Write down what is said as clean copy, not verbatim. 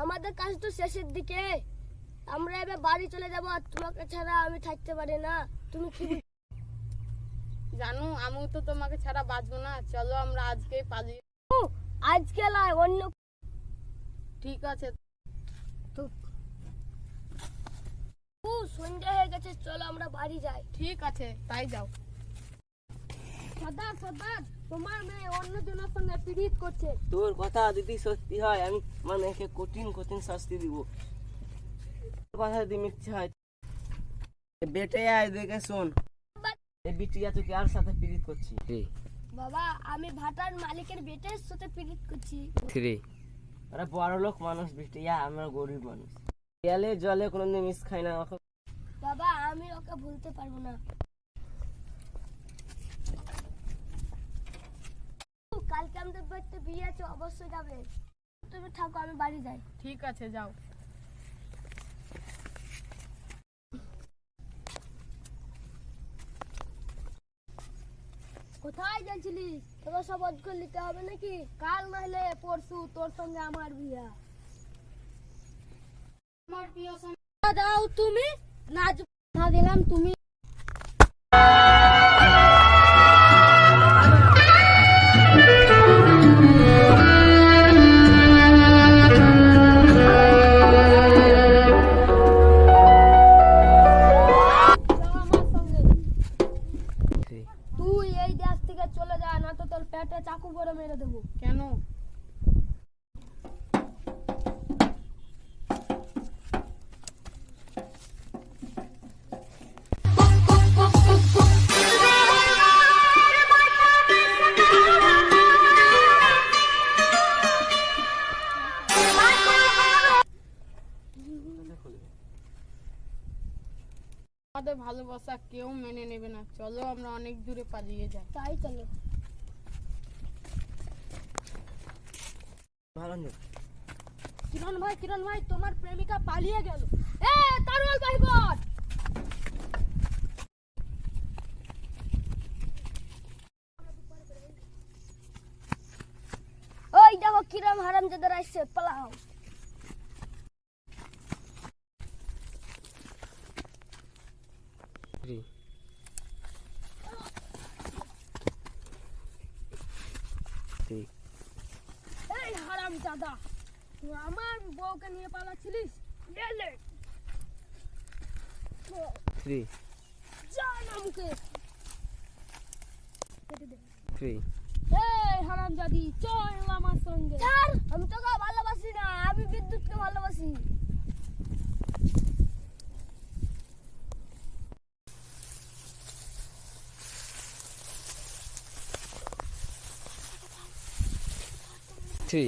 আমাদের কাজ তো শেষের দিকে, আমরা এবার বাড়ি চলে যাব, আর তোমাকে ছাড়া আমি থাকতে পারি না। তুমি কি জানো আমিও তো তোমাকে ছাড়া বাঁচবো না, চলো আমরা আজকেই পালিয়ে। আজকে নয়, অন্য। ঠিক আছে, সন্ধ্যা হয়ে গেছে, চলো আমরা বাড়ি যাই। ঠিক আছে তাই যাও। সর্দার সর্দার, তোমার মেয়ে অন্য জনের সঙ্গে পীড়িত করছে। তোর কথা যদি সত্যি হয় আমি আমার মেয়েকে কঠিন কঠিন শাস্তি দিব। কথা যদি মিথ্যে হয়, বেটে আয় দেখে শোন, এই বিটিয়া তুই কার সাথে পীড়িত করছিস? বাবা, আমি ভাটার মালিকের বেটের সাথে পীড়িত করছি। ওরা বড় লোক মানুষ, বিটিয়া আমরা গরিব মানুষ। তেলে জলে কোনোদিন মিস খাই না। বাবা, আমি ওকে ভুলতে পারবো না। কালকে আমাদের বাড়িতে বিয়ে আছে, অবশ্যই যাবে। তুমি থাকো, আমি বাড়ি যাই। ঠিক আছে যাও। কোথায় যাচ্ছিলিস? তোকে সব অজগর নিতে হবে নাকি? কাল নাহলে পরশু তোর সঙ্গে আমার বিয়ে। আমার প্রিয় দাও তুমি নাচ না দিলাম তুমি। তুই এই দেশ থেকে চলে যা, না তো তোর পেটে চাকু করে মেরে দেবো। কেন? আমাদের ভালোবাসা কেউ মেনে নেবে না, চলো আমরা অনেক দূরে পালিয়ে যাই। তাই চলো। ভালো নেই। কিরণ ভাই, তোমার প্রেমিকা পালিয়ে গেল। এ তারওয়াল ভাই কর। ওই দেখো কিরম হারামজাদার আসছে, পালাও। এই হারামজাদা, তুই আমার বউকে নিয়ে পালাচ্ছিলিস? গেলে যা না মুখে। এই হারামজাদি, চল আমার সঙ্গে। আমি তোকে ভালোবাসি না, আমি বিদ্যুৎকে ভালোবাসি। থ্রি